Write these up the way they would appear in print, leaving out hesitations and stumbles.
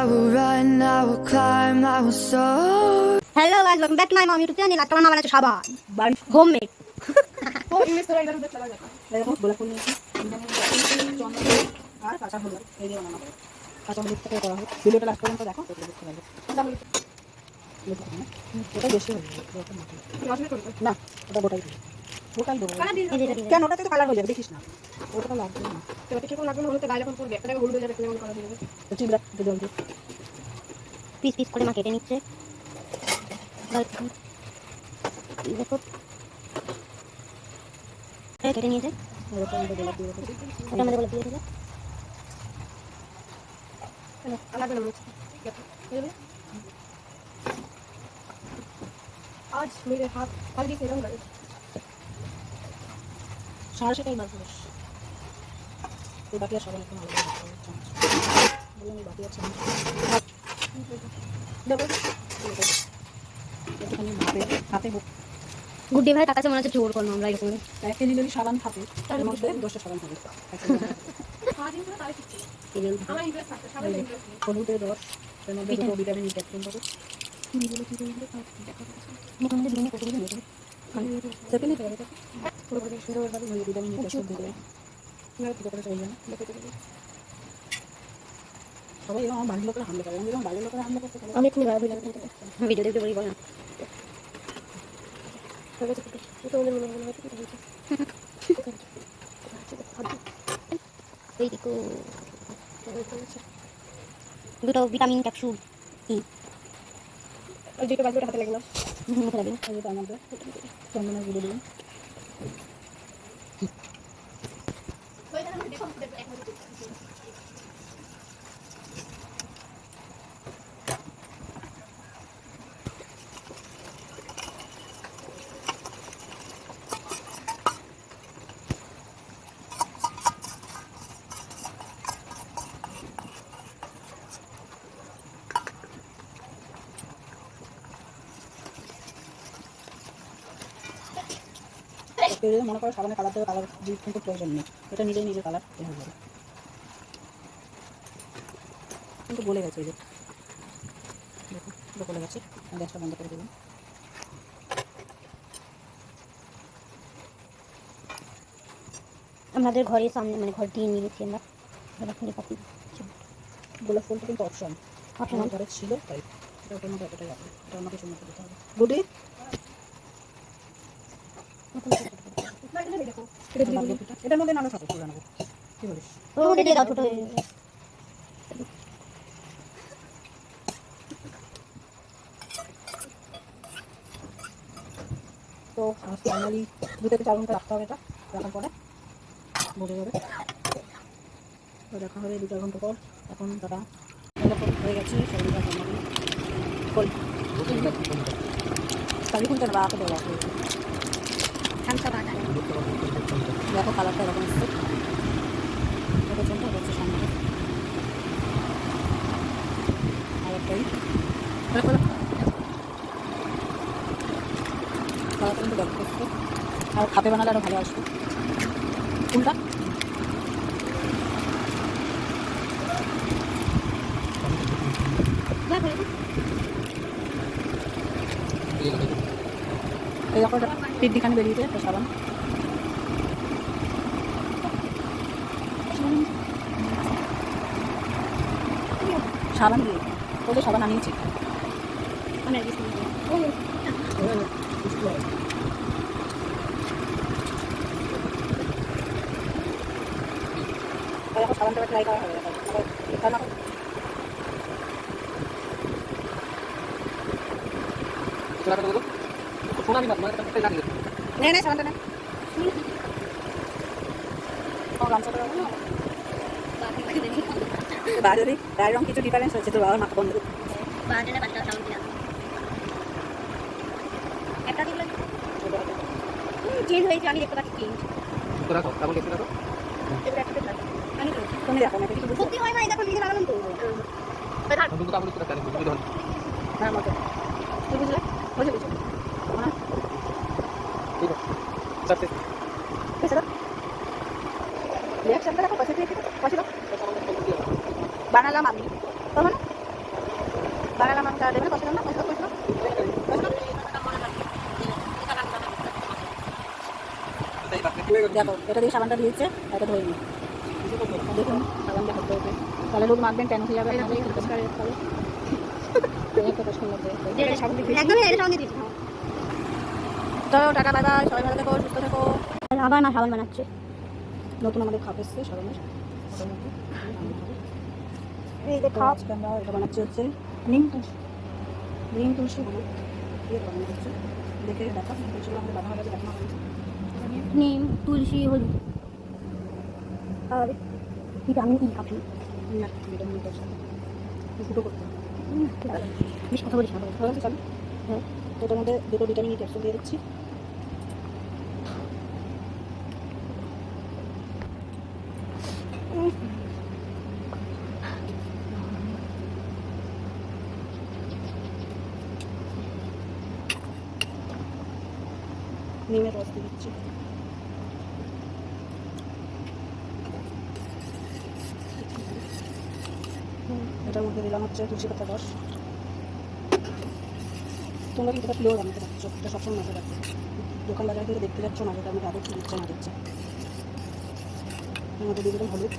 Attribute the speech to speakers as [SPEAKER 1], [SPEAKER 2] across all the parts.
[SPEAKER 1] will run, I will climb, I will soar.
[SPEAKER 2] Hello guys, welcome back to my mom YouTube channel. আজকে রান্না বানাচ্ছি সাবান homemade.
[SPEAKER 3] তো English করে এটা দেখতে লাগে। দেখো গোলাপ ফুল নিয়েছি। চন্দন আর কাঁচা হলুদ এই দিয়ে বানানো। কাঁচা হলুদ থেকে করা হয়। ভিডিওটা লাস্ট পর্যন্ত দেখো তাহলে বুঝতে পারবে। এটা বেশি হয়ে যাবে। না, এটা গোটাই দিই। গোটাই দেবো। কেন ওটাতে তো কালার হয়ে যাবে দেখিস না। ওটা লাগবে না। তো ওটা কেমন লাগবে না হলুদে গায়ে যখন পড়বে এটা হলুদ হয়ে যাবে কেমন কালার হয়ে যাবে। তো চিবড়া জল দিয়ে
[SPEAKER 2] পিস পিস করে মা কেটে নিচ্ছে। দেখো কেটে নিয়েছে।
[SPEAKER 3] ওটা আমাদের গোলাপ দিয়ে দেবো।
[SPEAKER 2] ওটা আমাদের বলে দিয়ে দিলে
[SPEAKER 3] अलग अलग आज मेरे हाथ हल्दी से रंग गए साढ़े से कई बार पुरुष तो बाकी सामान को मालूम बोलो नहीं बाकी अच्छा देखो तो कहीं हाथे बुक
[SPEAKER 2] গুড্ডি ভাই টাকা মনে হচ্ছে জোর করবো আমরা এরকম
[SPEAKER 3] এক কেজি যদি সাবান থাকে তার মধ্যে 10টা সাবান থাকে হলুদের রস এর মধ্যে দুটো ভিটামিন ক্যাপসুল পাবো সেকেন্ডে তো এটা পুরো পুরো সুন্দরভাবে ভিটামিন ক্যাপসুল দিয়ে দেবে না তো করে চলে যাবে সবাই আমার বাড়ির লোকেরা হামলা করে আমি যখন বাড়ির লোকেরা হামলা করতে
[SPEAKER 2] আমি একটু ভিডিও দেখতে বলি বল না দুটো ভিটামিন ক্যাপসুল
[SPEAKER 3] যেটা বাজবে হাতে লাগলো
[SPEAKER 2] মুখে লাগবে
[SPEAKER 3] এটা আমাদের চন্দনের গুঁড়ো দিন কেউ যদি মনে করো সাবানের কালার দেবে কালার কিন্তু প্রয়োজন নেই এটা নিজেই নিজের কালার হয়ে যাবে কিন্তু বলে গেছে এই যে দেখো বলে গেছে গ্যাসটা বন্ধ করে দেবেন
[SPEAKER 2] আমাদের ঘরের সামনে মানে ঘর দিয়ে নিয়েছি আমরা
[SPEAKER 3] গোলাপ ফুলটা কিন্তু অপশন
[SPEAKER 2] অপশনাল
[SPEAKER 3] ঘরে ছিল তাই এটা ওটার মধ্যে এতটাই আছে এটা আমাকে সুন্দর দিতে হবে গুডি এটার মধ্যে নানা থাকে ফুল আনবো কি বলিস
[SPEAKER 2] ওর মধ্যে দিয়ে দাও ছোট হয়ে যাবে
[SPEAKER 3] তো ফাইনালি 2 থেকে 4 ঘন্টা রাখতে হবে এটা রাখার পরে বোঝা যাবে তো রাখা হবে 2-4 ঘন্টা পর এখন দাদা এরকম হয়ে গেছে সবটা বানাবো ফুল তাহলে কোনটা রাখা দেওয়া হবে
[SPEAKER 2] খামসা বাটা
[SPEAKER 3] দেখো কালারটা এরকম আসছে এটা জন্য হচ্ছে সামনে আরেকটাই কালারটা কিন্তু দেখতে আসছে আর খাপে বানালে আরও ভালো আসবে ফুলটা এই দেখো এটা পিঠখানি বেরিয়েছে একটা সাবান সাবান দিয়ে ওদের সাবান আনিয়েছি সাবানটা ট্রাই করা হবে সাবানটা না বাজারে গায়ের রং কিছু ডিফারেন্স হচ্ছে তো বাবার মাথা বন্ধ
[SPEAKER 2] বাজারে বাচ্চা সাউন্ড দিলাম একটা দিলে চেঞ্জ হয়েছে আমি দেখতে পাচ্ছি চেঞ্জ
[SPEAKER 4] তো রাখো তারপর দেখতে রাখো
[SPEAKER 3] তুমি দেখো না কিছু
[SPEAKER 2] সত্যি হয় না এটা নিজে লাগালাম তো
[SPEAKER 4] তুমি তো আপনি কি রাখতে তুমি ধরুন
[SPEAKER 3] হ্যাঁ মতো তুই বুঝলে বুঝে বুঝে
[SPEAKER 4] ঠিক আছে সাথে
[SPEAKER 3] कैसा रिएक्शन देखो कैसे देखो कैसे बनालाम আমি তখন দেবে না, কষ্ট না, কষ্ট কষ্ট দেখো, এটা দিয়ে সাবানটা দিয়েছে, এটা ধরে নিই। দেখুন সাবানটা করতে হবে, তাহলে রোদ মাখবেন কেন হয়ে যাবে, নাহলে চলো টাটা, বাই বাই, সবাই ভালো থেকো, সুস্থ থেকো।
[SPEAKER 2] আবার মা সাবান বানাচ্ছে।
[SPEAKER 3] নতুন আমাদের খাপ এসছে সাবানের,
[SPEAKER 2] এই যে খাপ,
[SPEAKER 3] আজকে আমরা এটা বানাচ্ছি হচ্ছে নিম তুলসী, নিম তুলসী হলুদ দিয়ে বানানো হচ্ছে। দেখে দেখা তুলসী আমাদের বানানো হবে, দেখা হবে
[SPEAKER 2] নিম, তুলসী, হলুদ আর ভিটামিন ই কাপি।
[SPEAKER 3] না ভিটামিনটার সাথে ফুটো করতে হবে।
[SPEAKER 2] ঠিক আছে, বেশ কথা বলিস না।
[SPEAKER 3] ভালো আছে চলো। হ্যাঁ, তো এটার মধ্যে দুটো ভিটামিন ই ক্যাপসুল দিয়ে দিচ্ছি। নিমের রস দিয়ে দিচ্ছি। এটার মধ্যে দিলাম হচ্ছে তুলসী পাতার রস। তোমরা কিন্তু এটা পিওর বানাতে পারছো, এটা সবসময় মাথায় রাখবে। দোকান বাজার থেকে দেখতে যাচ্ছ না যেটা আমি আদৌ কি দিচ্ছে না দিচ্ছে। এর মধ্যে দিয়ে দিলাম হলুদ,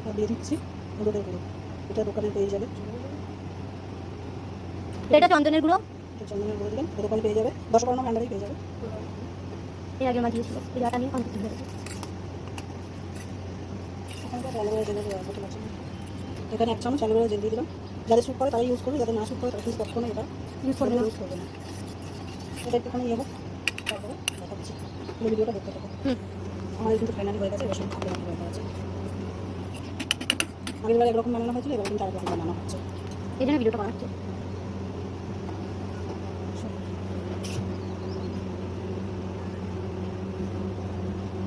[SPEAKER 3] আর দিয়ে দিচ্ছি হলুদের গুঁড়ো। এটা দোকানে পেয়ে যাবে,
[SPEAKER 2] এটা চন্দনের গুঁড়ো,
[SPEAKER 3] এটা চন্দনের গুঁড়ো দিলাম, দোকানে পেয়ে যাবে, 10-12 ভান্ডারেই পেয়ে যাবে।
[SPEAKER 2] এর আগে মাঝিয়েছিল, এই জায়গাটা নিয়ে অনেক কিছু হয়েছে।
[SPEAKER 3] এখানকার অ্যালোভেরা জেলের বোতল আছে, এখানে 1 চামচ অ্যালোভেরা জেল দিয়ে দিলাম। যাদের শ্যুট করে তারা ইউজ করবে, যাদের না শ্যুট করে তারা কিন্তু কখনো এটা
[SPEAKER 2] ইউজ করবে না।
[SPEAKER 3] ইউজ করবে না। এটা একটুখানি ইয়ে হোক, তারপরে দেখাচ্ছি। পুরো ভিডিওটা দেখতে থাকো। আমাদের কিন্তু ফাইনালি হয়ে গেছে, এবার শুধু খাবার হয়ে গেছে। আগের বার একরকম বানানো হয়েছিল, এবার কিন্তু আরেকরকম বানানো হচ্ছে।
[SPEAKER 2] এই জন্য ভিডিওটা বানাচ্ছে।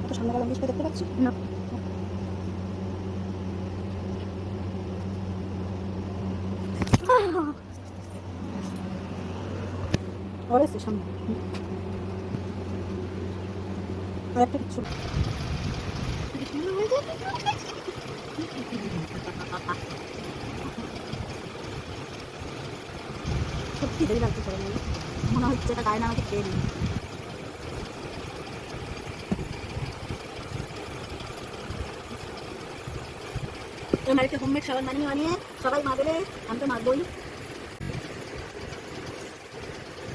[SPEAKER 3] তো সামনে গেলাম বুঝতে দেখতে পাচ্ছি
[SPEAKER 2] না,
[SPEAKER 3] আর এসে সামনে আর একটা কিছু সত্যি দেরি লাগছে, সবাই মনে হচ্ছে এটা গায়ে না আমাকে খেয়ে নিই। বাড়িতে হোমমেড সাবান বানিয়ে সবাই মাখবে, আমি তো মাখবই।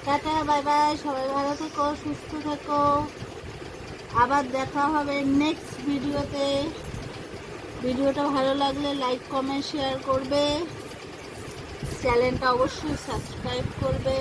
[SPEAKER 3] টাটা বাই বাই, সবাই ভালো থেকো, সুস্থ থেকো। আবার দেখা হবে নেক্সট ভিডিওতে। ভিডিওটা ভালো লাগলে লাইক কমেন্ট শেয়ার করবে, চ্যানেলটা অবশ্যই সাবস্ক্রাইব করবে।